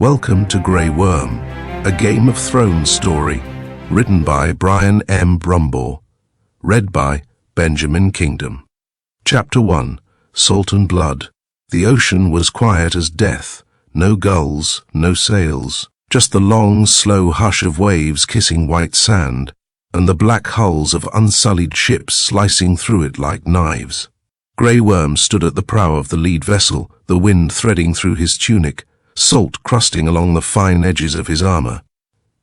Welcome to Grey Worm, a Game of Thrones story, written by Brian M. Brumbaugh, read by Benjamin Kingdom. Chapter 1, Salt and Blood. The ocean was quiet as death, no gulls, no sails, just the long, slow hush of waves kissing white sand, and the black hulls of unsullied ships slicing through it like knives. Grey Worm stood at the prow of the lead vessel, the wind threading through his tunic, salt crusting along the fine edges of his armor.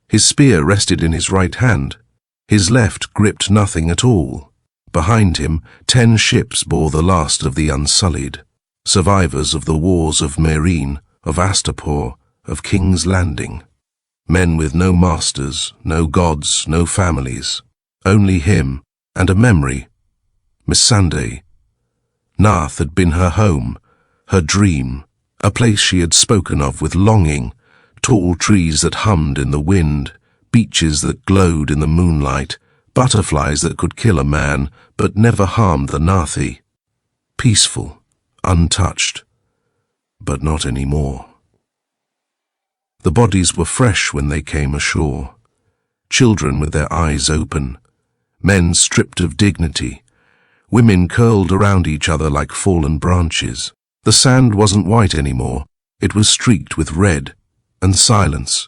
His spear rested in his right hand. His left gripped nothing at all. Behind him, 10 ships bore the last of the Unsullied, survivors of the wars of Meereen, of Astapor, of King's Landing. Men with no masters, no gods, no families. Only him, and a memory. Missandei. Naath had been her home, her dream, a place she had spoken of with longing, tall trees that hummed in the wind, beaches that glowed in the moonlight, butterflies that could kill a man but never harmed the Naathi. Peaceful, untouched, but not anymore. The bodies were fresh when they came ashore, children with their eyes open, men stripped of dignity, women curled around each other like fallen branches. The sand wasn't white anymore, it was streaked with red, and silence.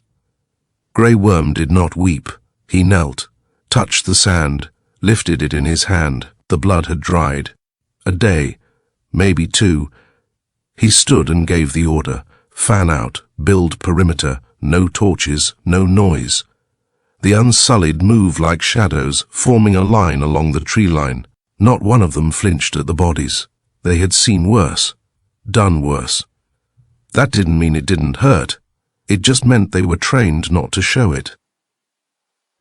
Grey Worm did not weep. He knelt, touched the sand, lifted it in his hand. The blood had dried. A day, maybe 2. He stood and gave the order, fan out, build perimeter, no torches, no noise. The Unsullied moved like shadows, forming a line along the tree line. Not one of them flinched at the bodies. They had seen worse, done worse. That didn't mean it didn't hurt. It just meant they were trained not to show it.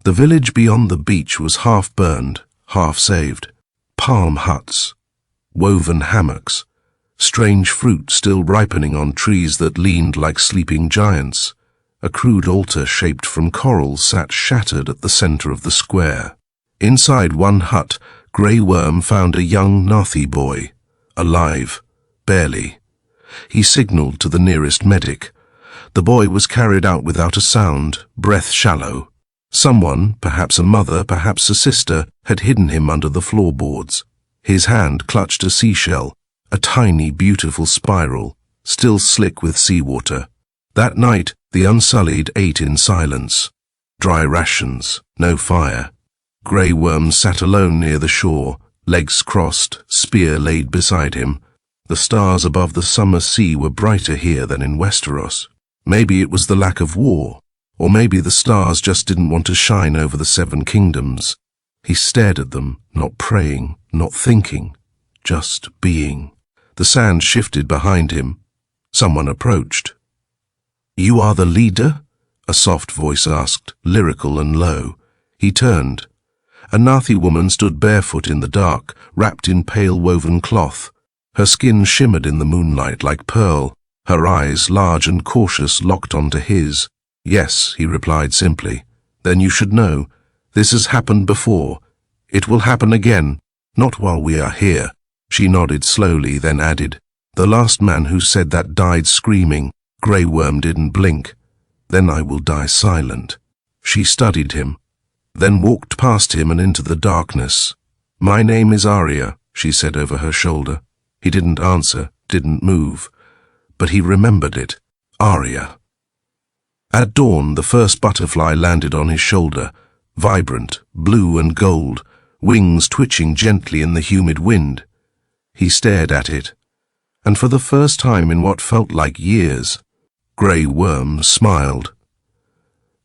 The village beyond the beach was half burned, half saved. Palm huts, woven hammocks, strange fruit still ripening on trees that leaned like sleeping giants. A crude altar shaped from coral sat shattered at the center of the square. Inside one hut, Grey Worm found a young Naathi boy, alive, barely. He signaled to the nearest medic. The boy was carried out without a sound, breath shallow. Someone, perhaps a mother, perhaps a sister, had hidden him under the floorboards. His hand clutched a seashell, a tiny, beautiful spiral, still slick with seawater. That night, the Unsullied ate in silence. Dry rations, no fire. Grey Worm sat alone near the shore, legs crossed, spear laid beside him. The stars above the summer sea were brighter here than in Westeros. Maybe it was the lack of war, or maybe the stars just didn't want to shine over the 7 kingdoms. He stared at them, not praying, not thinking, just being. The sand shifted behind him. Someone approached. "You are the leader?" a soft voice asked, lyrical and low. He turned. A Naathi woman stood barefoot in the dark, wrapped in pale woven cloth. Her skin shimmered in the moonlight like pearl, her eyes, large and cautious, locked onto his. "Yes," he replied simply. "Then you should know. This has happened before. It will happen again. Not while we are here." She nodded slowly, then added, "The last man who said that died screaming." Grey Worm didn't blink. "Then I will die silent." She studied him, then walked past him and into the darkness. "My name is Arya," she said over her shoulder. He didn't answer, didn't move, but he remembered it. Arya. At dawn, the first butterfly landed on his shoulder, vibrant, blue and gold, wings twitching gently in the humid wind. He stared at it, and for the first time in what felt like years, Grey Worm smiled.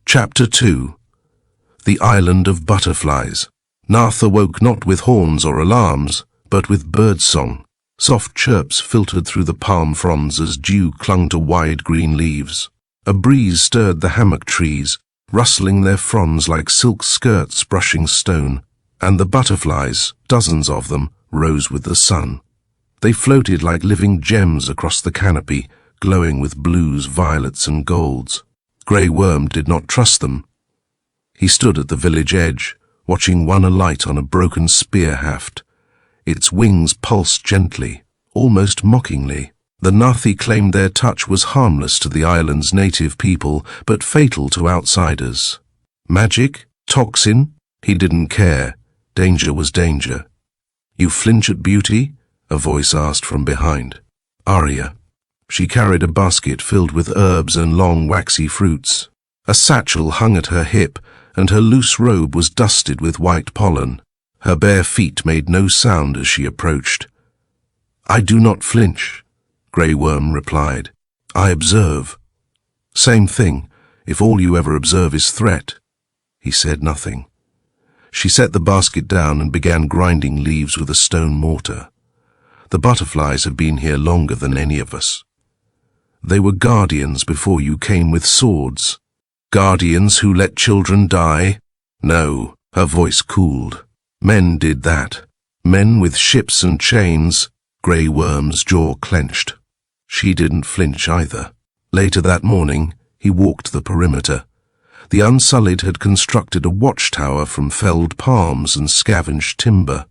Chapter 2. The Island of Butterflies. Naath awoke not with horns or alarms, but with birdsong. Soft chirps filtered through the palm fronds as dew clung to wide green leaves. A breeze stirred the hammock trees, rustling their fronds like silk skirts brushing stone, and the butterflies, dozens of them, rose with the sun. They floated like living gems across the canopy, glowing with blues, violets, and golds. Grey Worm did not trust them. He stood at the village edge, watching one alight on a broken spear haft. Its wings pulsed gently, almost mockingly. The Naathi claimed their touch was harmless to the island's native people, but fatal to outsiders. Magic? Toxin? He didn't care. Danger was danger. "You flinch at beauty?" a voice asked from behind. Arya. She carried a basket filled with herbs and long waxy fruits. A satchel hung at her hip, and her loose robe was dusted with white pollen. Her bare feet made no sound as she approached. "I do not flinch," Grey Worm replied. "I observe." "Same thing, if all you ever observe is threat." He said nothing. She set the basket down and began grinding leaves with a stone mortar. "The butterflies have been here longer than any of us. They were guardians before you came with swords. Guardians who let children die? No," her voice cooled. "Men did that. Men with ships and chains." Grey Worm's jaw clenched. She didn't flinch either. Later that morning, he walked the perimeter. The Unsullied had constructed a watchtower from felled palms and scavenged timber.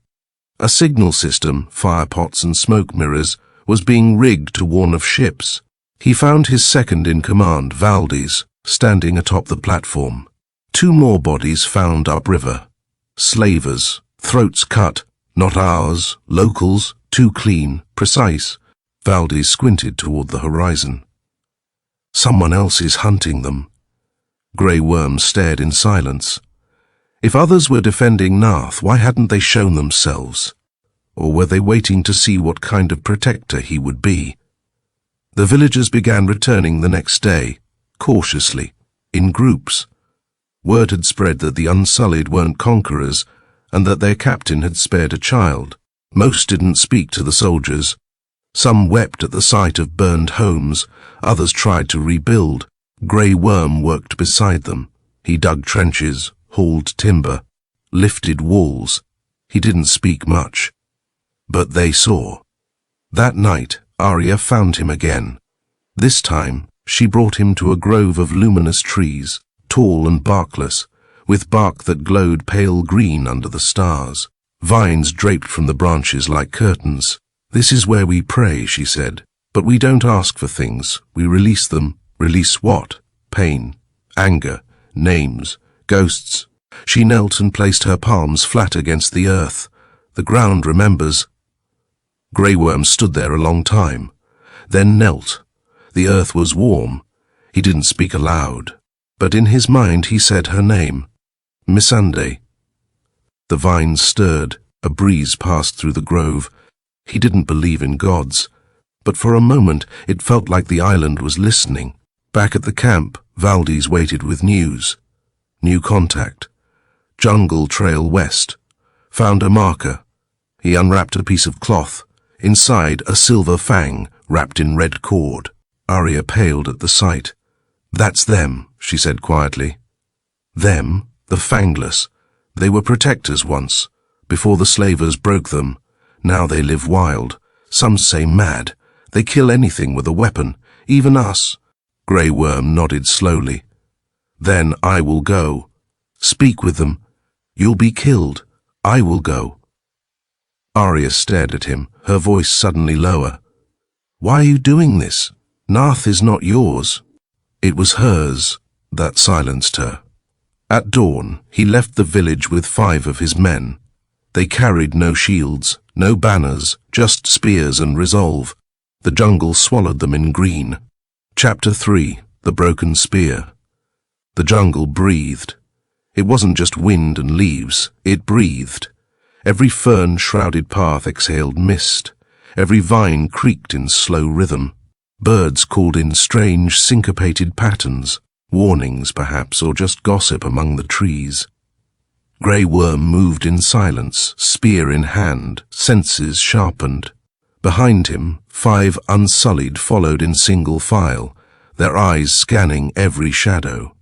A signal system, firepots and smoke mirrors, was being rigged to warn of ships. He found his second-in-command, Valdez, standing atop the platform. 2 more bodies found upriver. Slavers, throats cut, not ours, locals, too clean, precise. Valdez squinted toward the horizon. "Someone else is hunting them." Grey Worm stared in silence. If others were defending Naath, why hadn't they shown themselves? Or were they waiting to see what kind of protector he would be? The villagers began returning the next day, cautiously, in groups. Word had spread that the Unsullied weren't conquerors, and that their captain had spared a child. Most didn't speak to the soldiers. Some wept at the sight of burned homes, others tried to rebuild. Grey Worm worked beside them. He dug trenches, hauled timber, lifted walls. He didn't speak much. But they saw. That night, Arya found him again. This time, she brought him to a grove of luminous trees, tall and barkless, with bark that glowed pale green under the stars. Vines draped from the branches like curtains. "This is where we pray," she said. "But we don't ask for things. We release them." Release what? Pain, anger, names, ghosts. She knelt and placed her palms flat against the earth. The ground remembers. Grey Worm stood there a long time, then knelt. The earth was warm. He didn't speak aloud, but in his mind he said her name. Missandei. The vines stirred. A breeze passed through the grove. He didn't believe in gods, but for a moment it felt like the island was listening. Back at the camp, Valdez waited with news. New contact. Jungle Trail West. Found a marker. He unwrapped a piece of cloth. Inside, a silver fang wrapped in red cord. Arya paled at the sight. "That's them," she said quietly. Them? The Fangless. They were protectors once, before the slavers broke them. Now they live wild. Some say mad. They kill anything with a weapon, even us. Grey Worm nodded slowly. "Then I will go. Speak with them. You'll be killed. I will go." Arya stared at him, her voice suddenly lower. "Why are you doing this? Naath is not yours." It was hers. That silenced her. At dawn, he left the village with 5 of his men. They carried no shields, no banners, just spears and resolve. The jungle swallowed them in green. Chapter 3, The Broken Spear. The jungle breathed. It wasn't just wind and leaves, it breathed. Every fern-shrouded path exhaled mist. Every vine creaked in slow rhythm. Birds called in strange, syncopated patterns, warnings perhaps, or just gossip among the trees. Grey Worm moved in silence, spear in hand, senses sharpened. Behind him, 5 Unsullied followed in single file, their eyes scanning every shadow.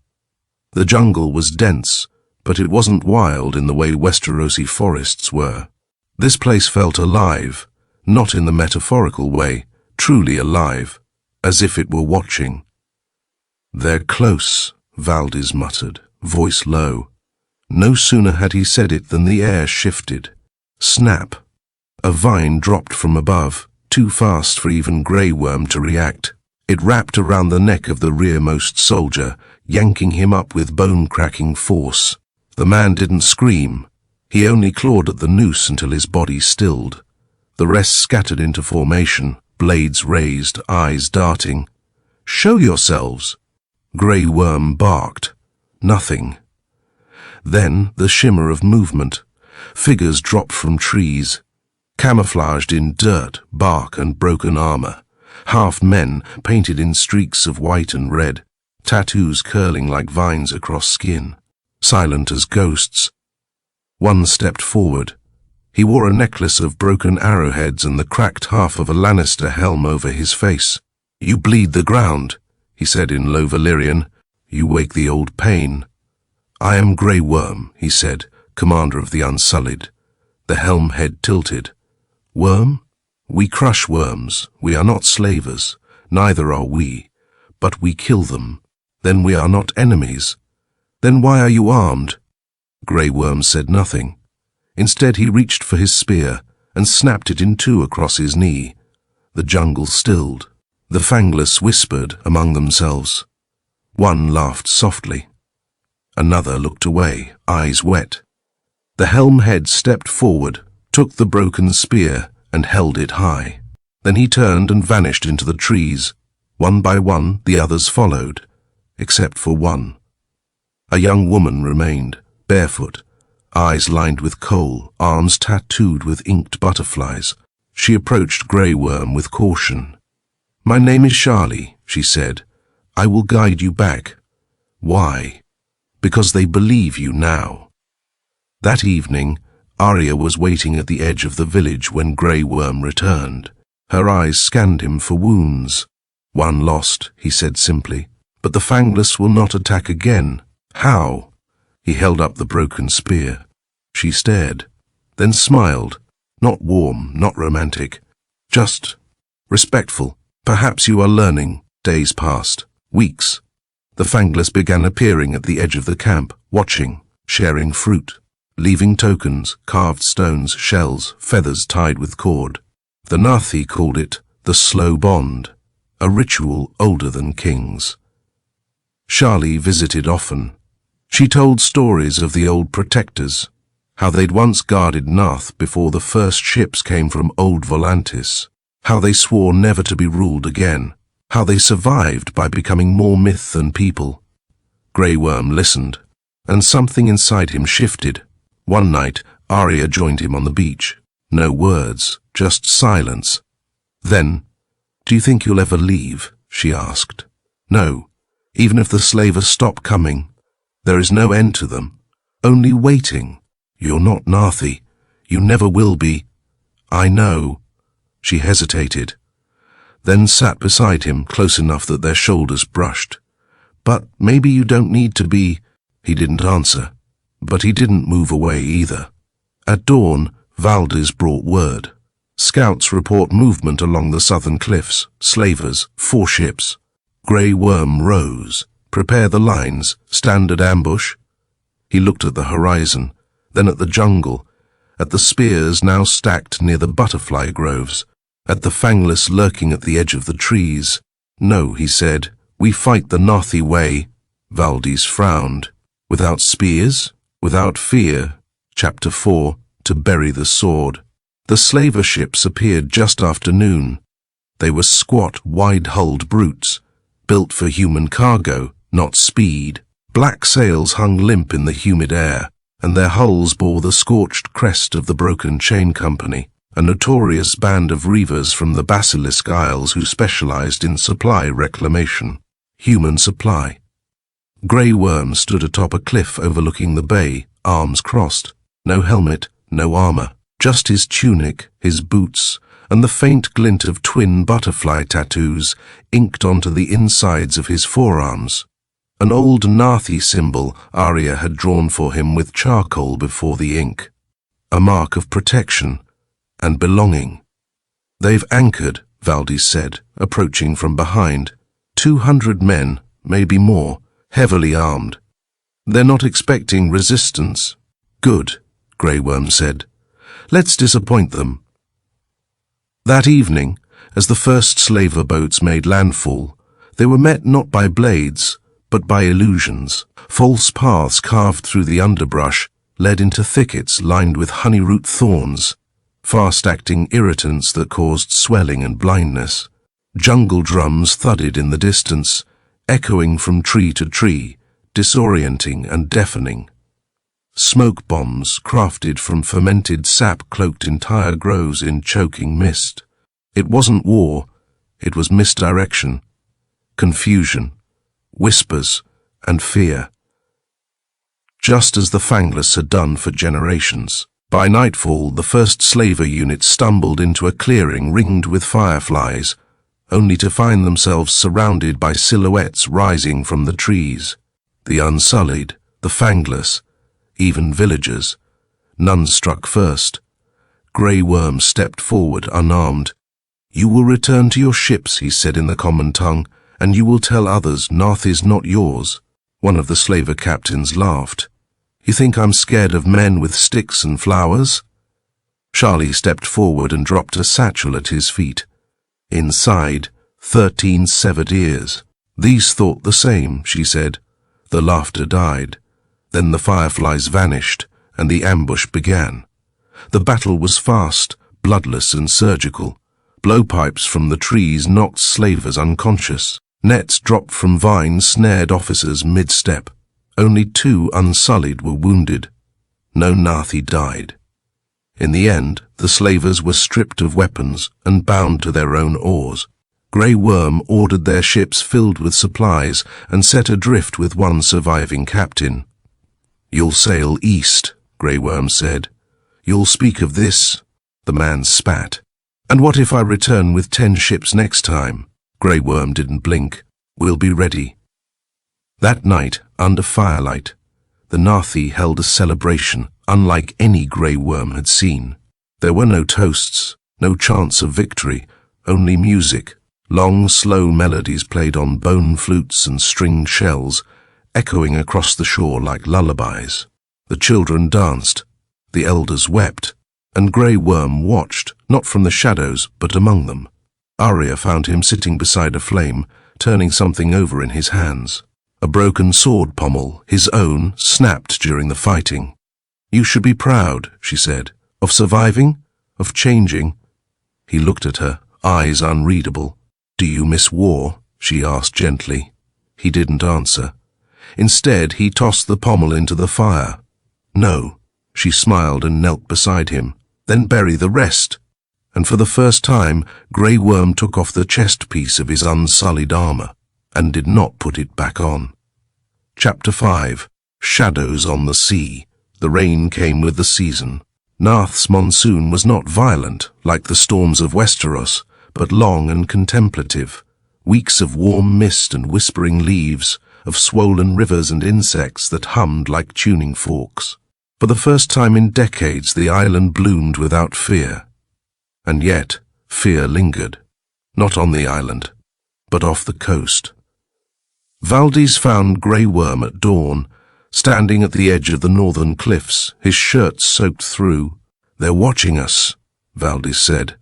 The jungle was dense, but it wasn't wild in the way Westerosi forests were. This place felt alive, not in the metaphorical way, truly alive, as if it were watching. "They're close," Valdez muttered, voice low. No sooner had he said it than the air shifted. Snap! A vine dropped from above, too fast for even Grey Worm to react. It wrapped around the neck of the rearmost soldier, yanking him up with bone-cracking force. The man didn't scream. He only clawed at the noose until his body stilled. The rest scattered into formation, blades raised, eyes darting. "Show yourselves!" Grey Worm barked. Nothing. Then the shimmer of movement. Figures dropped from trees, camouflaged in dirt, bark, and broken armor. Half men, painted in streaks of white and red, tattoos curling like vines across skin, silent as ghosts. One stepped forward. He wore a necklace of broken arrowheads and the cracked half of a Lannister helm over his face. "You bleed the ground," he said in low Valyrian. "You wake the old pain." "I am Grey Worm," he said, commander of the Unsullied. The helm head tilted. "Worm? We crush worms. We are not slavers. Neither are we. But we kill them. Then we are not enemies. Then why are you armed?" Grey Worm said nothing. Instead he reached for his spear and snapped it in two across his knee. The jungle stilled. The Fangless whispered among themselves. One laughed softly. Another looked away, eyes wet. The helm head stepped forward, took the broken spear, and held it high. Then he turned and vanished into the trees. One by one, the others followed, except for one. A young woman remained, barefoot, eyes lined with coal, arms tattooed with inked butterflies. She approached Grey Worm with caution. "My name is Charlie," she said. "I will guide you back." "Why?" "Because they believe you now." That evening, Arya was waiting at the edge of the village when Grey Worm returned. Her eyes scanned him for wounds. "One lost," he said simply. "But the Fangless will not attack again." "How?" He held up the broken spear. She stared, then smiled. Not warm, not romantic. Just respectful. "Perhaps you are learning." Days passed. Weeks. The Fangless began appearing at the edge of the camp, watching, sharing fruit, leaving tokens, carved stones, shells, feathers tied with cord. The Naath called it the slow bond, a ritual older than kings. Charlie visited often. She told stories of the old protectors, how they'd once guarded Naath before the first ships came from old Volantis, how they swore never to be ruled again, how they survived by becoming more myth than people. Grey Worm listened, and something inside him shifted. One night, Arya joined him on the beach. No words, just silence. Then, "Do you think you'll ever leave?" she asked. "No, even if the slavers stop coming. There is no end to them. Only waiting. You're not Naath. You never will be." "I know." She hesitated, then sat beside him close enough that their shoulders brushed. "But maybe you don't need to be." He didn't answer, but he didn't move away either. At dawn, Valdez brought word. Scouts report movement along the southern cliffs. Slavers, 4 ships. Grey Worm rose. "Prepare the lines. Standard ambush." He looked at the horizon, then at the jungle, at the spears now stacked near the butterfly groves, at the Fangless lurking at the edge of the trees. "No," he said, "we fight the Naath way." Valdez frowned. "Without spears? Without fear?" Chapter 4, To Bury the Sword. The slaver ships appeared just after noon. They were squat, wide-hulled brutes, built for human cargo, not speed. Black sails hung limp in the humid air, and their hulls bore the scorched crest of the Broken Chain Company, a notorious band of reavers from the Basilisk Isles who specialized in supply reclamation. Human supply. Grey Worm stood atop a cliff overlooking the bay, arms crossed. No helmet, no armor, just his tunic, his boots, and the faint glint of twin butterfly tattoos inked onto the insides of his forearms. An old Naath symbol Arya had drawn for him with charcoal before the ink. A mark of protection and belonging. "They've anchored," Valdez said, approaching from behind. 200 men, maybe more, heavily armed. "They're not expecting resistance." "Good," Grey Worm said. "Let's disappoint them." That evening, As the first slaver boats made landfall, they were met not by blades, but by illusions. False paths carved through the underbrush led into thickets lined with honeyroot thorns, fast-acting irritants that caused swelling and blindness. Jungle drums thudded in the distance, echoing from tree to tree, disorienting and deafening. Smoke bombs crafted from fermented sap cloaked entire groves in choking mist. It wasn't war, it was misdirection, confusion, whispers, and fear. Just as the Fangless had done for generations. By nightfall, the first slaver unit stumbled into a clearing ringed with fireflies, only to find themselves surrounded by silhouettes rising from the trees. The Unsullied, the Fangless, even villagers. None struck first. Grey Worm stepped forward unarmed. "You will return to your ships," he said in the common tongue, "and you will tell others Naath is not yours." One of the slaver captains laughed. "You think I'm scared of men with sticks and flowers?" Charlie stepped forward and dropped a satchel at his feet. Inside, 13 severed ears. "These thought the same," she said. The laughter died. Then the fireflies vanished, and the ambush began. The battle was fast, bloodless and surgical. Blowpipes from the trees knocked slavers unconscious. Nets dropped from vines snared officers mid-step. Only 2 Unsullied were wounded. No Naathi died. In the end, the slavers were stripped of weapons and bound to their own oars. Grey Worm ordered their ships filled with supplies and set adrift with one surviving captain. "You'll sail east," Grey Worm said. "You'll speak of this." The man spat. "And what if I return with 10 ships next time?" Grey Worm didn't blink. "We'll be ready." That night, under firelight, the Naathi held a celebration unlike any Grey Worm had seen. There were no toasts, no chants of victory, only music. Long, slow melodies played on bone flutes and stringed shells, echoing across the shore like lullabies. The children danced, the elders wept, and Grey Worm watched, not from the shadows, but among them. Arya found him sitting beside a flame, turning something over in his hands. A broken sword pommel, his own, snapped during the fighting. "You should be proud," she said, "of surviving, of changing." He looked at her, eyes unreadable. "Do you miss war?" she asked gently. He didn't answer. Instead, he tossed the pommel into the fire. "No." She smiled and knelt beside him. "Then bury the rest." And for the first time, Grey Worm took off the chest piece of his unsullied armor, and did not put it back on. Chapter 5. Shadows on the Sea. The rain came with the season. Naath's monsoon was not violent, like the storms of Westeros, but long and contemplative. Weeks of warm mist and whispering leaves, of swollen rivers and insects that hummed like tuning forks. For the first time in decades, the island bloomed without fear. And yet, fear lingered. Not on the island, but off the coast. Valdis found Grey Worm at dawn, standing at the edge of the northern cliffs, his shirt soaked through. "They're watching us," Valdis said.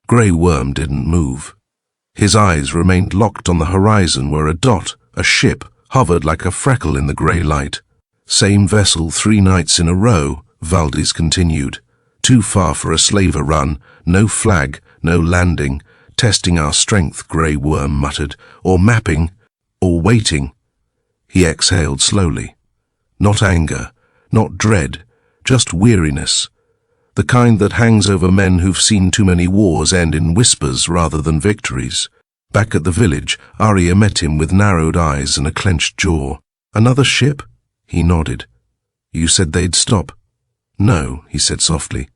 Grey Worm didn't move. His eyes remained locked on the horizon where a dot, a ship, hovered like a freckle in the grey light. "Same vessel 3 nights in a row," Valdis continued. "Too far for a slaver run, no flag, no landing. Testing our strength," Grey Worm muttered, "or mapping, or waiting." He exhaled slowly. Not anger, not dread, just weariness. The kind that hangs over men who've seen too many wars end in whispers rather than victories. Back at the village, Arya met him with narrowed eyes and a clenched jaw. "Another ship?" He nodded. "You said they'd stop." "No," he said softly.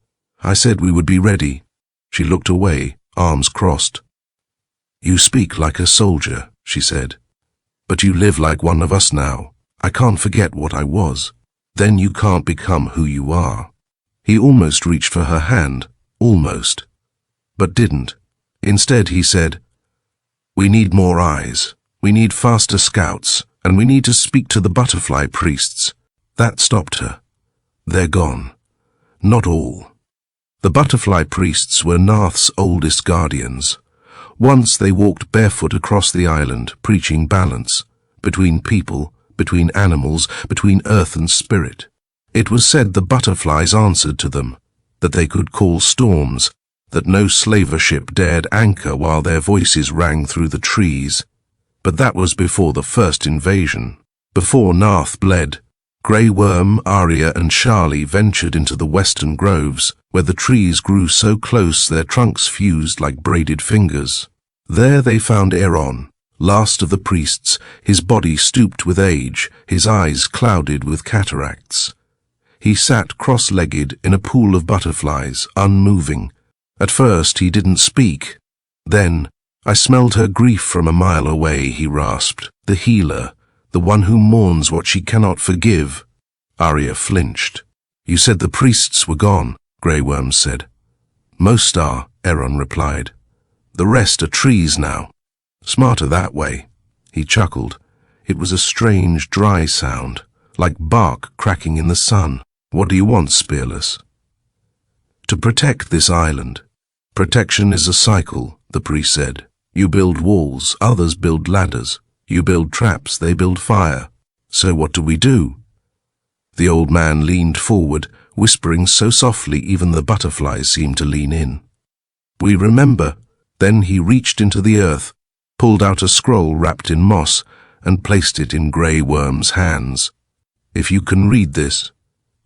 "I said we would be ready." She looked away, arms crossed. "You speak like a soldier," she said. "But you live like one of us now. I can't forget what I was. Then you can't become who you are." He almost reached for her hand, almost, but didn't. Instead, he said, "We need more eyes. We need faster scouts, and we need to speak to the butterfly priests." That stopped her. "They're gone." "Not all." The butterfly priests were Naath's oldest guardians. Once they walked barefoot across the island, preaching balance, between people, between animals, between earth and spirit. It was said the butterflies answered to them, that they could call storms, that no slaver ship dared anchor while their voices rang through the trees. But that was before the first invasion. Before Naath bled, Grey Worm, Arya and Charlie ventured into the western groves, where the trees grew so close their trunks fused like braided fingers. There they found Aeron, last of the priests, his body stooped with age, his eyes clouded with cataracts. He sat cross-legged in a pool of butterflies, unmoving. At first he didn't speak. Then, "I smelled her grief from a mile away," he rasped. "The healer, the one who mourns what she cannot forgive." Arya flinched. "You said the priests were gone," Grey Worm said. "Most are," Aeron replied. "The rest are trees now. Smarter that way." He chuckled. It was a strange, dry sound, like bark cracking in the sun. "What do you want, Spearless?" "To protect this island. Protection is a cycle," the priest said. "You build walls, others build ladders. You build traps, they build fire. So what do we do?" The old man leaned forward, whispering so softly even the butterflies seemed to lean in. "We remember." Then he reached into the earth, pulled out a scroll wrapped in moss, and placed it in Grey Worm's hands. "If you can read this,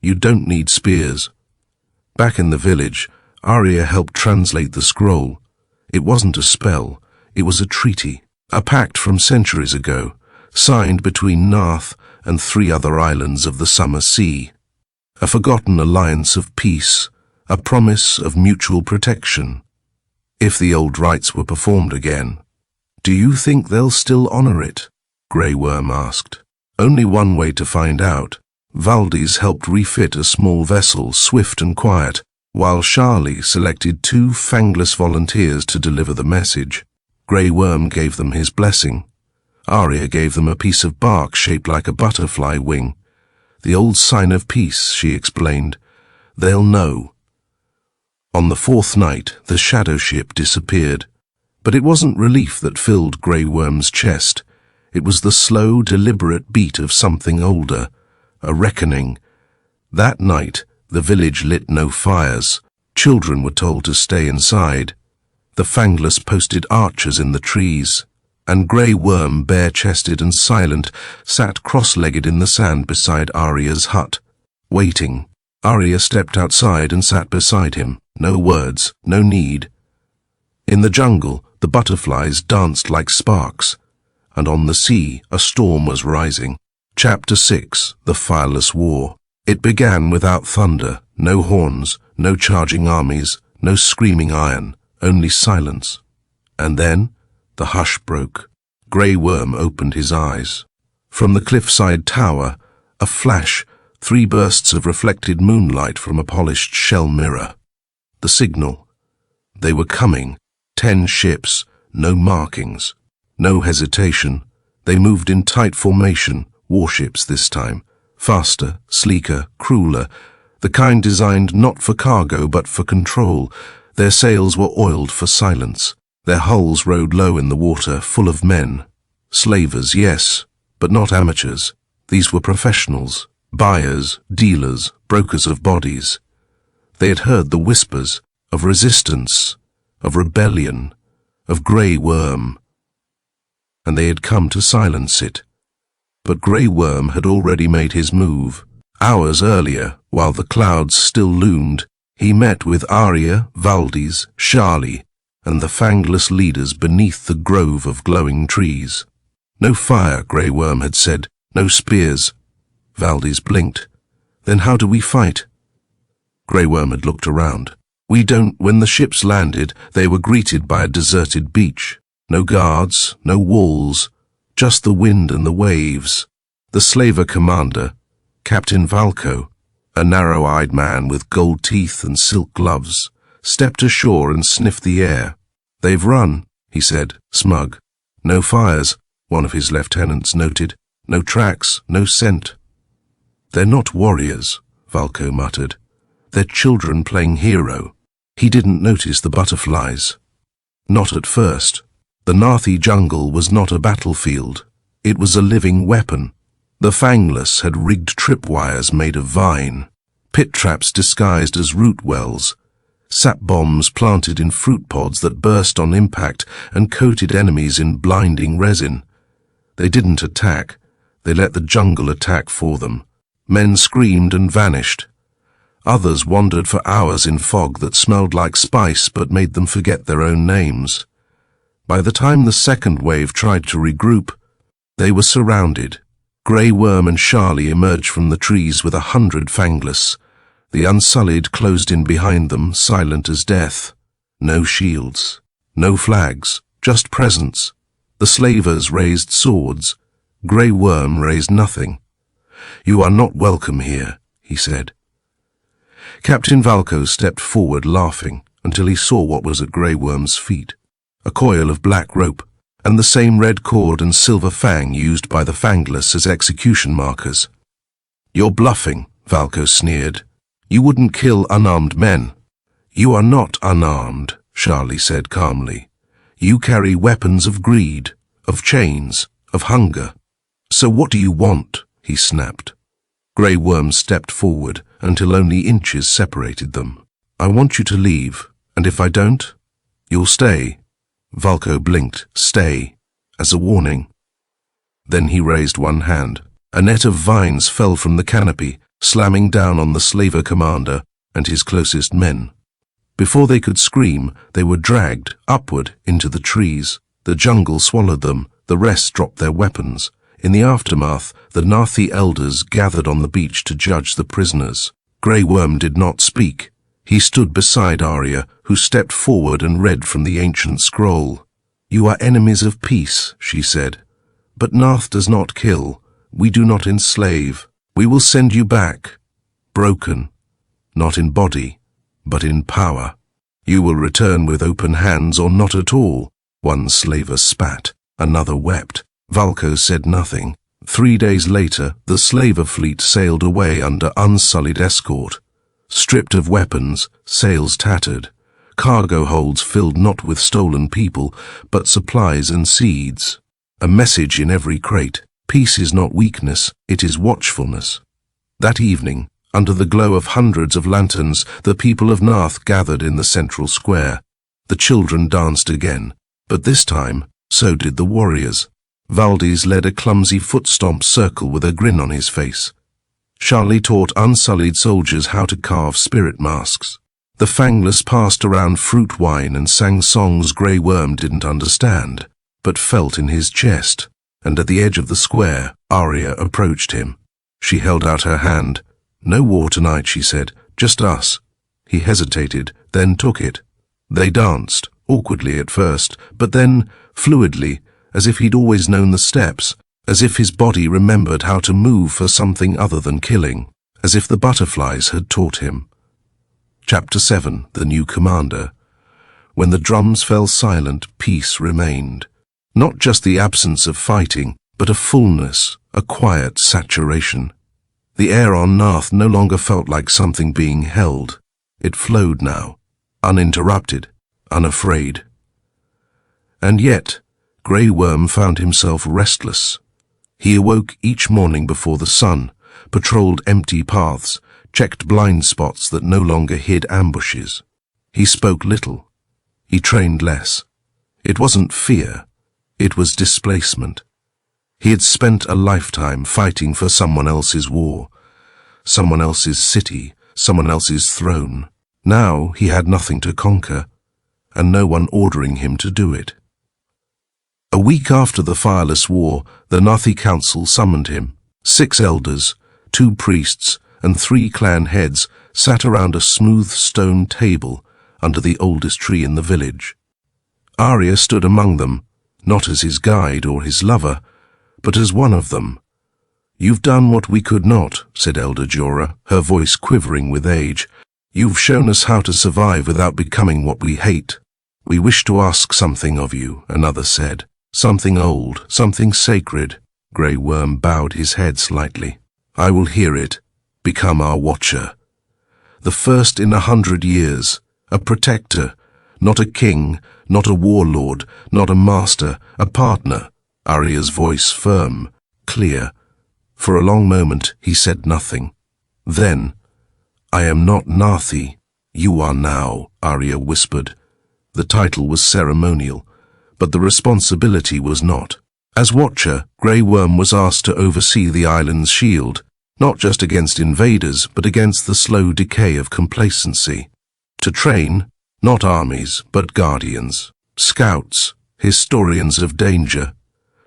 you don't need spears." Back in the village, Arya helped translate the scroll. It wasn't a spell, it was a treaty, a pact from centuries ago, signed between Naath and 3 other islands of the Summer Sea. A forgotten alliance of peace, a promise of mutual protection. If the old rites were performed again, "Do you think they'll still honor it?" Grey Worm asked. "Only one way to find out." Valdis helped refit a small vessel, swift and quiet, while Charlie selected 2 fangless volunteers to deliver the message. Grey Worm gave them his blessing. Arya gave them a piece of bark shaped like a butterfly wing. "The old sign of peace," she explained. "They'll know." On the 4th night, the shadow ship disappeared. But it wasn't relief that filled Grey Worm's chest. It was the slow, deliberate beat of something older, a reckoning. That night, the village lit no fires. Children were told to stay inside. The Fangless posted archers in the trees, and Grey Worm, bare-chested and silent, sat cross-legged in the sand beside Arya's hut, waiting. Arya stepped outside and sat beside him. No words, no need. In the jungle, the butterflies danced like sparks, and on the sea, a storm was rising. Chapter 6, The Fireless War. It began without thunder, no horns, no charging armies, no screaming iron, only silence. And then, the hush broke. Grey Worm opened his eyes. From the cliffside tower, a flash, 3 bursts of reflected moonlight from a polished shell mirror. The signal. They were coming. 10 ships, no markings, no hesitation. They moved in tight formation, warships this time. Faster, sleeker, crueler, the kind designed not for cargo but for control. Their sails were oiled for silence. Their hulls rode low in the water, full of men. Slavers, yes, but not amateurs. These were professionals, buyers, dealers, brokers of bodies. They had heard the whispers of resistance, of rebellion, of Grey Worm, and they had come to silence it. But Grey Worm had already made his move. Hours earlier, while the clouds still loomed, he met with Arya, Valdis, Charlie, and the fangless leaders beneath the grove of glowing trees. "No fire," Grey Worm had said, "no spears." Valdis blinked. "Then how do we fight?" Grey Worm had looked around. "We don't." When the ships landed, they were greeted by a deserted beach. No guards, no walls, just the wind and the waves. The slaver commander, Captain Valko, a narrow-eyed man with gold teeth and silk gloves, stepped ashore and sniffed the air. "They've run," he said, smug. "No fires," one of his lieutenants noted. "No tracks, no scent." "They're not warriors," Valko muttered. "They're children playing hero." He didn't notice the butterflies. Not at first. The Naathi jungle was not a battlefield. It was a living weapon. The fangless had rigged tripwires made of vine, pit traps disguised as root wells, sap bombs planted in fruit pods that burst on impact and coated enemies in blinding resin. They didn't attack. They let the jungle attack for them. Men screamed and vanished. Others wandered for hours in fog that smelled like spice but made them forget their own names. By the time the second wave tried to regroup, they were surrounded. Grey Worm and Charlie emerged from the trees with 100 fangless. The Unsullied closed in behind them, silent as death. No shields, no flags, just presence. The slavers raised swords. Grey Worm raised nothing. "You are not welcome here," he said. Captain Valko stepped forward laughing until he saw what was at Grey Worm's feet. A coil of black rope, and the same red cord and silver fang used by the fangless as execution markers. "You're bluffing," Valko sneered. "You wouldn't kill unarmed men." "You are not unarmed," Charlie said calmly. "You carry weapons of greed, of chains, of hunger. So what do you want?" he snapped. Grey Worm stepped forward until only inches separated them. "I want you to leave, and if I don't, you'll stay." Valko blinked, "Stay," as a warning. Then he raised one hand. A net of vines fell from the canopy, slamming down on the slaver commander and his closest men. Before they could scream, they were dragged upward into the trees. The jungle swallowed them, the rest dropped their weapons. In the aftermath, the Naathi elders gathered on the beach to judge the prisoners. Grey Worm did not speak. He stood beside Arya, who stepped forward and read from the ancient scroll. "You are enemies of peace," she said. "But Naath does not kill. We do not enslave. We will send you back, broken, not in body, but in power. You will return with open hands or not at all." One slaver spat, another wept. Valko said nothing. 3 days later, the slaver fleet sailed away under Unsullied escort. Stripped of weapons, sails tattered, cargo holds filled not with stolen people, but supplies and seeds. A message in every crate: peace is not weakness, it is watchfulness. That evening, under the glow of hundreds of lanterns, the people of Naath gathered in the central square. The children danced again, but this time, so did the warriors. Valdez led a clumsy foot-stomp circle with a grin on his face. Charlie taught Unsullied soldiers how to carve spirit masks. The fangless passed around fruit wine and sang songs Grey Worm didn't understand, but felt in his chest. And at the edge of the square, Arya approached him. She held out her hand. "No war tonight," she said, "just us." He hesitated, then took it. They danced, awkwardly at first, but then fluidly, as if he'd always known the steps, as if his body remembered how to move for something other than killing, as if the butterflies had taught him. Chapter 7, The New Commander. When the drums fell silent, peace remained. Not just the absence of fighting, but a fullness, a quiet saturation. The air on Naath no longer felt like something being held. It flowed now, uninterrupted, unafraid. And yet, Grey Worm found himself restless. He awoke each morning before the sun, patrolled empty paths, checked blind spots that no longer hid ambushes. He spoke little. He trained less. It wasn't fear. It was displacement. He had spent a lifetime fighting for someone else's war, someone else's city, someone else's throne. Now he had nothing to conquer, and no one ordering him to do it. A week after the Fireless War, the Naathi Council summoned him. 6 elders, 2 priests, and 3 clan heads sat around a smooth stone table under the oldest tree in the village. Arya stood among them, not as his guide or his lover, but as one of them. "You've done what we could not," said Elder Jorah, her voice quivering with age. "You've shown us how to survive without becoming what we hate. We wish to ask something of you," another said. "Something old, something sacred." Grey Worm bowed his head slightly. "I will hear it. Become our watcher. The first in 100 years, a protector, not a king, not a warlord, not a master, a partner. Arya's voice firm, clear. For a long moment he said nothing. Then, "I am not Naath, you are now," Arya whispered. The title was ceremonial, but the responsibility was not. As Watcher, Grey Worm was asked to oversee the island's shield, not just against invaders, but against the slow decay of complacency. To train, not armies, but guardians, scouts, historians of danger.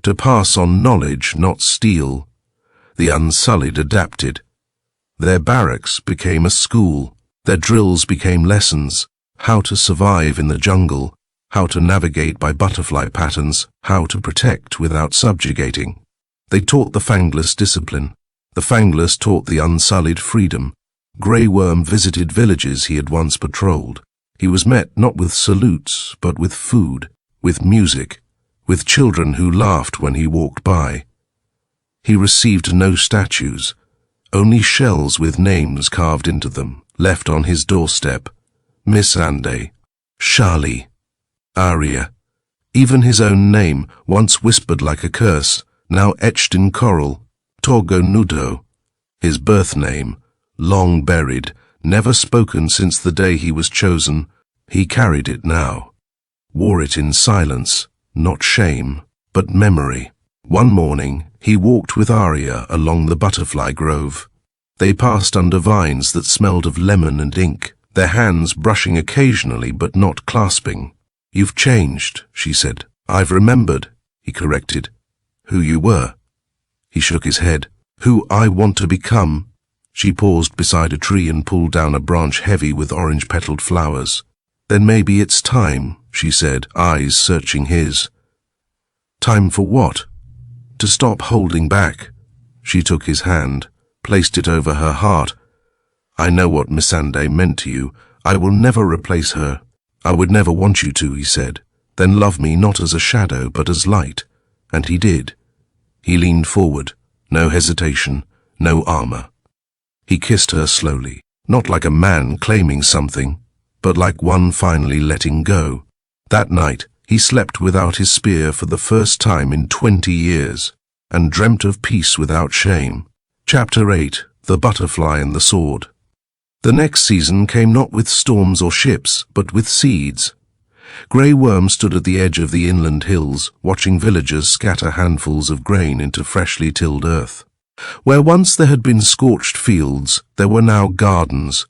To pass on knowledge, not steel. The Unsullied adapted. Their barracks became a school. Their drills became lessons. How to survive in the jungle, how to navigate by butterfly patterns, how to protect without subjugating. They taught the Fangless discipline. The Fangless taught the Unsullied freedom. Grey Worm visited villages he had once patrolled. He was met not with salutes, but with food, with music, with children who laughed when he walked by. He received no statues, only shells with names carved into them, left on his doorstep. Missandei, Shali, Arya. Even his own name, once whispered like a curse, now etched in coral, Torgo Nudo. His birth name, long buried, never spoken since the day he was chosen. He carried it now, wore it in silence, not shame, but memory. One morning, he walked with Arya along the butterfly grove. They passed under vines that smelled of lemon and ink, their hands brushing occasionally but not clasping. "You've changed," she said. "I've remembered," he corrected. "Who you were." He shook his head. "Who I want to become." She paused beside a tree and pulled down a branch heavy with orange-petaled flowers. "Then maybe it's time," she said, eyes searching his. "Time for what?" "To stop holding back." She took his hand, placed it over her heart. "I know what Missandei meant to you. I will never replace her. I would never want you to," he said. "Then love me not as a shadow, but as light." And he did. He leaned forward, no hesitation, no armor. He kissed her slowly, not like a man claiming something, but like one finally letting go. That night, he slept without his spear for the first time in 20 years, and dreamt of peace without shame. Chapter 8, The Butterfly and the Sword. The next season came not with storms or ships, but with seeds. Grey Worm stood at the edge of the inland hills, watching villagers scatter handfuls of grain into freshly tilled earth. Where once there had been scorched fields, there were now gardens,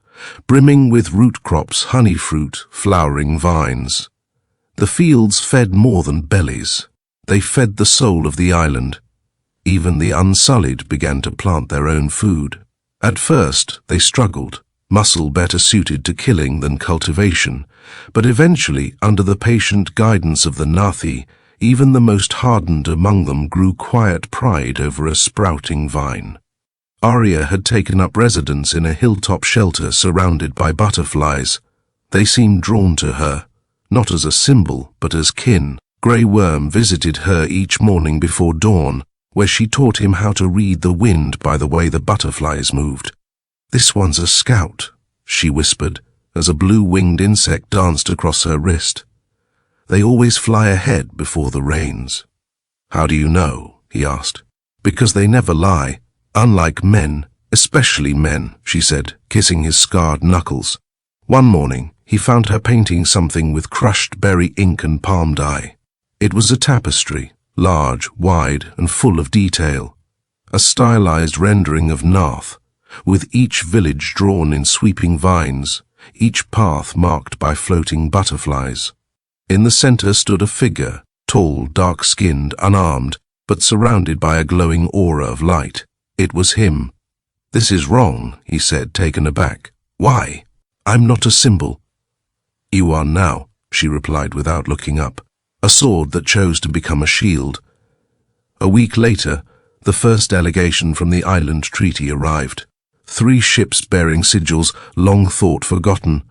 brimming with root crops, honey fruit, flowering vines. The fields fed more than bellies. They fed the soul of the island. Even the Unsullied began to plant their own food. At first, they struggled, muscle better suited to killing than cultivation, but eventually, under the patient guidance of the Naath, even the most hardened among them grew quiet pride over a sprouting vine. Arya had taken up residence in a hilltop shelter surrounded by butterflies. They seemed drawn to her, not as a symbol, but as kin. Grey Worm visited her each morning before dawn, where she taught him how to read the wind by the way the butterflies moved. "This one's a scout," she whispered, as a blue-winged insect danced across her wrist. "They always fly ahead before the rains." "How do you know?" he asked. "Because they never lie, unlike men, especially men," she said, kissing his scarred knuckles. One morning, he found her painting something with crushed berry ink and palm dye. It was a tapestry, large, wide, and full of detail. A stylized rendering of Naath, with each village drawn in sweeping vines, each path marked by floating butterflies. In the center stood a figure, tall, dark-skinned, unarmed, but surrounded by a glowing aura of light. It was him. "This is wrong," he said, taken aback. "Why? I'm not a symbol." "You are now," she replied without looking up, a sword that chose to become a shield. A week later, the first delegation from the island treaty arrived. 3 ships bearing sigils long thought forgotten,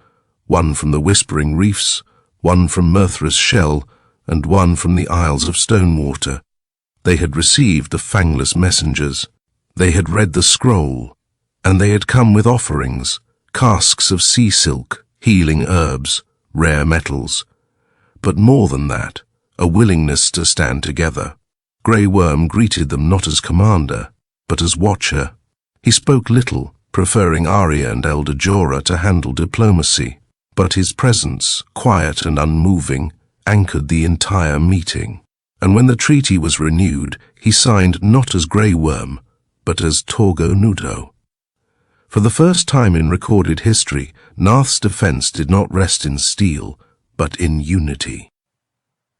one from the Whispering Reefs, one from Merthras Shell, and one from the Isles of Stonewater. They had received the fangless messengers. They had read the scroll, and they had come with offerings, casks of sea silk, healing herbs, rare metals. But more than that, a willingness to stand together. Grey Worm greeted them not as commander, but as watcher. He spoke little, preferring Arya and Elder Jorah to handle diplomacy, but his presence, quiet and unmoving, anchored the entire meeting. And when the treaty was renewed, he signed not as Grey Worm, but as Torgo Nudo. For the first time in recorded history, Naath's defense did not rest in steel, but in unity.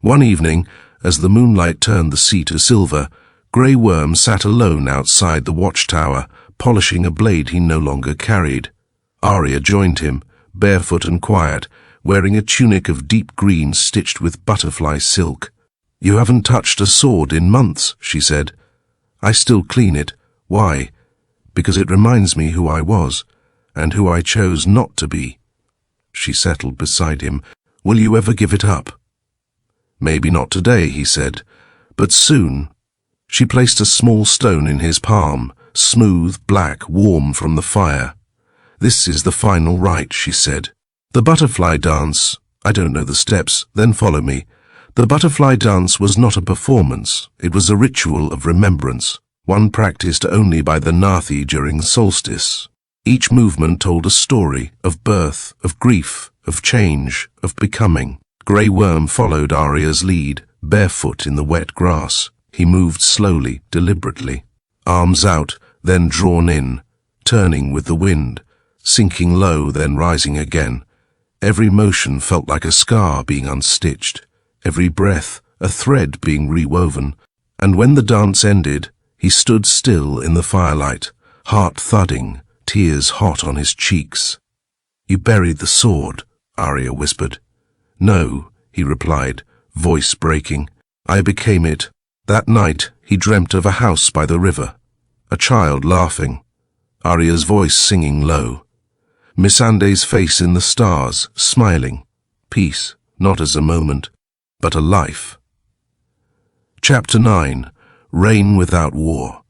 One evening, as the moonlight turned the sea to silver, Grey Worm sat alone outside the watchtower, polishing a blade he no longer carried. Arya joined him, barefoot and quiet, wearing a tunic of deep green stitched with butterfly silk. "You haven't touched a sword in months," she said. "I still clean it. Why? Because it reminds me who I was, and who I chose not to be." She settled beside him. "Will you ever give it up?" "Maybe not today," he said, "but soon." She placed a small stone in his palm, smooth, black, warm from the fire. "This is the final rite," she said. "The butterfly dance. I don't know the steps, then follow me." The butterfly dance was not a performance, it was a ritual of remembrance, one practiced only by the Naathi during solstice. Each movement told a story of birth, of grief, of change, of becoming. Grey Worm followed Arya's lead, barefoot in the wet grass. He moved slowly, deliberately, arms out, then drawn in, turning with the wind, sinking low, then rising again. Every motion felt like a scar being unstitched, every breath a thread being rewoven. And when the dance ended, he stood still in the firelight, heart thudding, tears hot on his cheeks. "You buried the sword," Arya whispered. "No," he replied, voice breaking. "I became it." That night, he dreamt of a house by the river, a child laughing, Arya's voice singing low, Missandei's face in the stars, smiling, peace, not as a moment, but a life. Chapter 9. Rain Without War.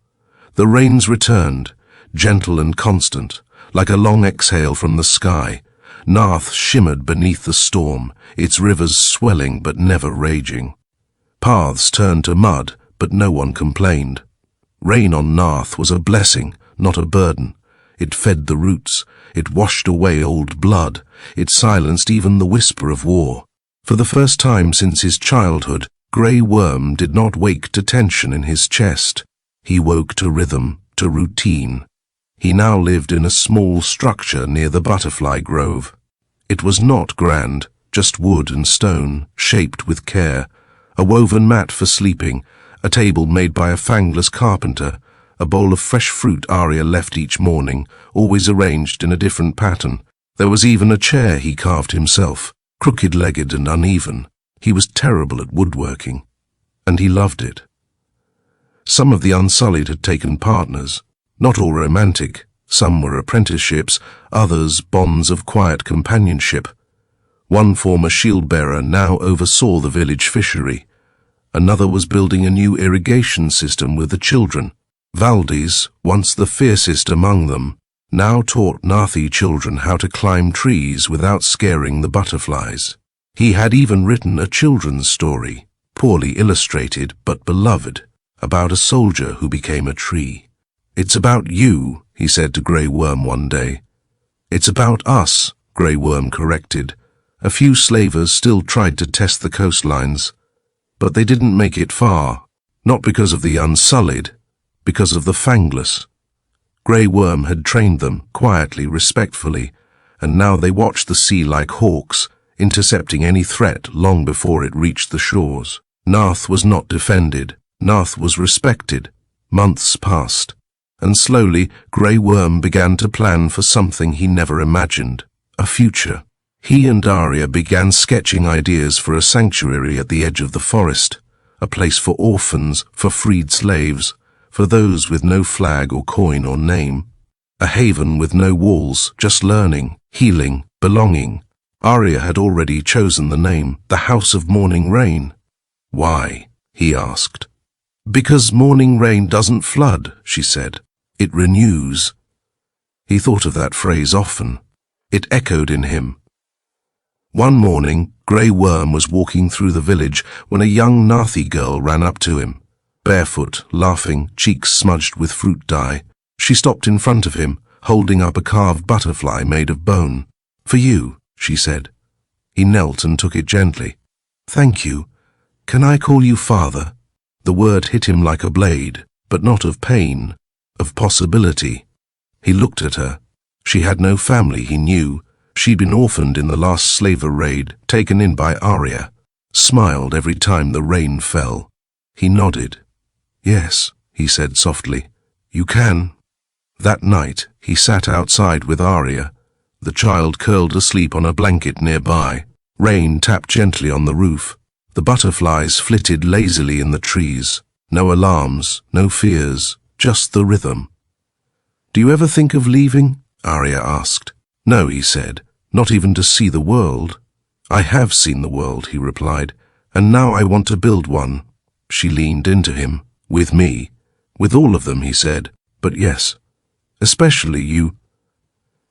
The rains returned, gentle and constant, like a long exhale from the sky. Naath shimmered beneath the storm, its rivers swelling but never raging. Paths turned to mud, but no one complained. Rain on Naath was a blessing, not a burden. It fed the roots, it washed away old blood, it silenced even the whisper of war. For the first time since his childhood, Grey Worm did not wake to tension in his chest. He woke to rhythm, to routine. He now lived in a small structure near the butterfly grove. It was not grand, just wood and stone, shaped with care, a woven mat for sleeping, a table made by a fangless carpenter, a bowl of fresh fruit Arya left each morning, always arranged in a different pattern. There was even a chair he carved himself, crooked-legged and uneven. He was terrible at woodworking, and he loved it. Some of the Unsullied had taken partners, not all romantic. Some were apprenticeships, others bonds of quiet companionship. One former shield-bearer now oversaw the village fishery. Another was building a new irrigation system with the children. Valdis, once the fiercest among them, now taught Naathi children how to climb trees without scaring the butterflies. He had even written a children's story, poorly illustrated but beloved, about a soldier who became a tree. "It's about you," he said to Grey Worm one day. "It's about us," Grey Worm corrected. A few slavers still tried to test the coastlines, but they didn't make it far, not because of the Unsullied, because of the Fangless. Grey Worm had trained them, quietly, respectfully, and now they watched the sea like hawks, intercepting any threat long before it reached the shores. Naath was not defended, Naath was respected. Months passed, and slowly Grey Worm began to plan for something he never imagined, a future. He and Arya began sketching ideas for a sanctuary at the edge of the forest, a place for orphans, for freed slaves, for those with no flag or coin or name, a haven with no walls, just learning, healing, belonging. Arya had already chosen the name, the House of Morning Rain. "Why?" he asked. "Because morning rain doesn't flood," she said. "It renews." He thought of that phrase often. It echoed in him, One morning, Grey Worm was walking through the village when a young Naathi girl ran up to him. Barefoot, laughing, cheeks smudged with fruit dye, she stopped in front of him, holding up a carved butterfly made of bone. "For you," she said. He knelt and took it gently. "Thank you. Can I call you father?" The word hit him like a blade, but not of pain, of possibility. He looked at her. She had no family, he knew. She'd been orphaned in the last slaver raid, taken in by Arya, smiled every time the rain fell. He nodded. "Yes," he said softly, "you can." That night, he sat outside with Arya, the child curled asleep on a blanket nearby. Rain tapped gently on the roof. The butterflies flitted lazily in the trees. No alarms, no fears, just the rhythm. "Do you ever think of leaving?" Arya asked. "No," he said, "not even to see the world." "I have seen the world," he replied, "and now I want to build one." She leaned into him. "With me." "With all of them," he said, "but yes, especially you."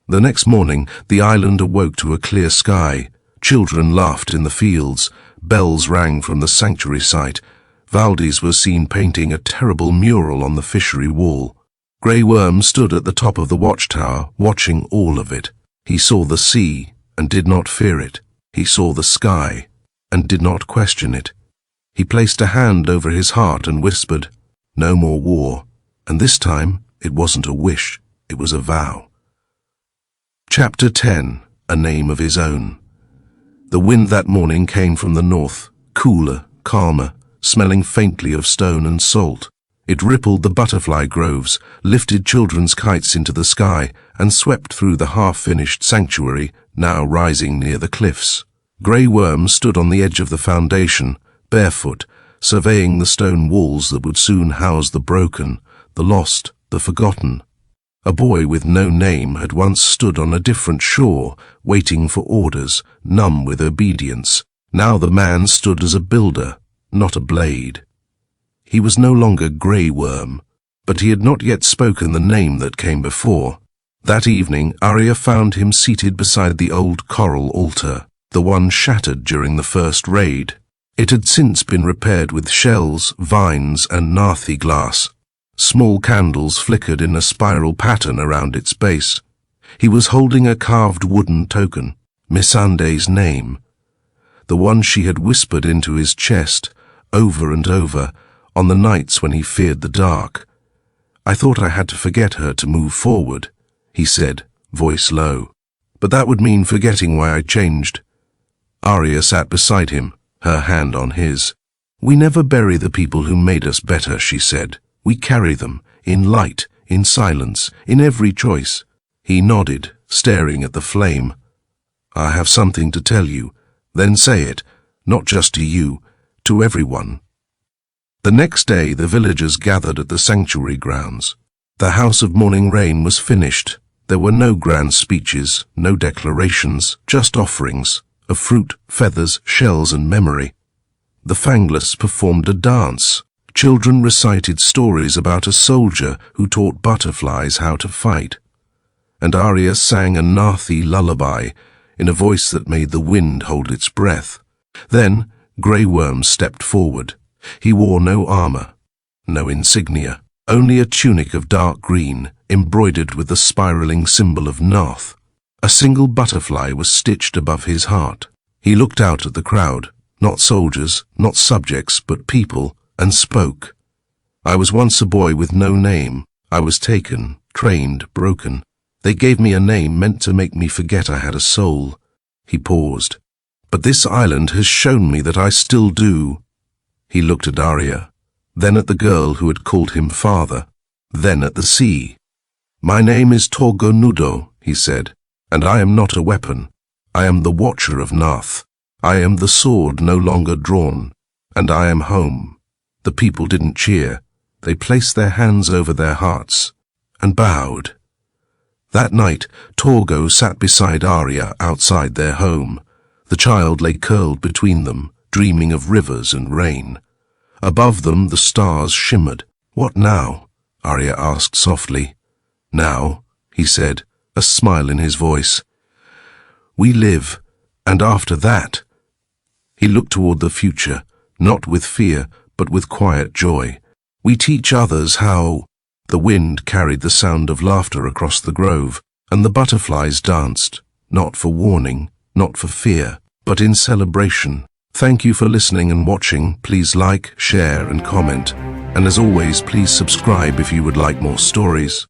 The next morning, the island awoke to a clear sky. Children laughed in the fields. Bells rang from the sanctuary site. Valdis was seen painting a terrible mural on the fishery wall. Grey Worm stood at the top of the watchtower, watching all of it. He saw the sea and did not fear it. He saw the sky and did not question it. He placed a hand over his heart and whispered, "No more war." And this time, it wasn't a wish, it was a vow. Chapter 10. A Name of His Own. The wind that morning came from the north, cooler, calmer, smelling faintly of stone and salt. It rippled the butterfly groves, lifted children's kites into the sky, and swept through the half-finished sanctuary, now rising near the cliffs. Grey Worm stood on the edge of the foundation, barefoot, surveying the stone walls that would soon house the broken, the lost, the forgotten. A boy with no name had once stood on a different shore, waiting for orders, numb with obedience. Now the man stood as a builder, not a blade. He was no longer Grey Worm, but he had not yet spoken the name that came before. That evening, Arya found him seated beside the old coral altar, the one shattered during the first raid. It had since been repaired with shells, vines, and Naathi glass. Small candles flickered in a spiral pattern around its base. He was holding a carved wooden token, Missandei's name, the one she had whispered into his chest, over and over, on the nights when he feared the dark. "I thought I had to forget her to move forward," he said, voice low. "But that would mean forgetting why I changed." Arya sat beside him, her hand on his. "We never bury the people who made us better," she said. "We carry them, in light, in silence, in every choice." He nodded, staring at the flame. "I have something to tell you. Then say it, not just to you, to everyone." The next day, the villagers gathered at the sanctuary grounds. The House of Morning Rain was finished. There were no grand speeches, no declarations, just offerings of fruit, feathers, shells, and memory. The Fangless performed a dance. Children recited stories about a soldier who taught butterflies how to fight. And Arya sang a Naathi lullaby in a voice that made the wind hold its breath. Then Grey Worm stepped forward. He wore no armor, no insignia, only a tunic of dark green, embroidered with the spiraling symbol of Naath. A single butterfly was stitched above his heart. He looked out at the crowd, not soldiers, not subjects, but people, and spoke. "I was once a boy with no name. I was taken, trained, broken. They gave me a name meant to make me forget I had a soul." He paused. "But this island has shown me that I still do." He looked at Arya, then at the girl who had called him father, then at the sea. "My name is Torgo Nudo," he said, "and I am not a weapon. I am the watcher of Naath. I am the sword no longer drawn, and I am home." The people didn't cheer. They placed their hands over their hearts and bowed. That night, Torgo sat beside Arya outside their home. The child lay curled between them, dreaming of rivers and rain. Above them, the stars shimmered. "What now?" Arya asked softly. "Now," he said, a smile in his voice. "We live, And after that, he looked toward the future, not with fear, but with quiet joy. We teach others how the wind carried the sound of laughter across the grove, and the butterflies danced, not for warning, not for fear, but in celebration. Thank you for listening and watching. Please like, share, and comment. And as always, please subscribe if you would like more stories.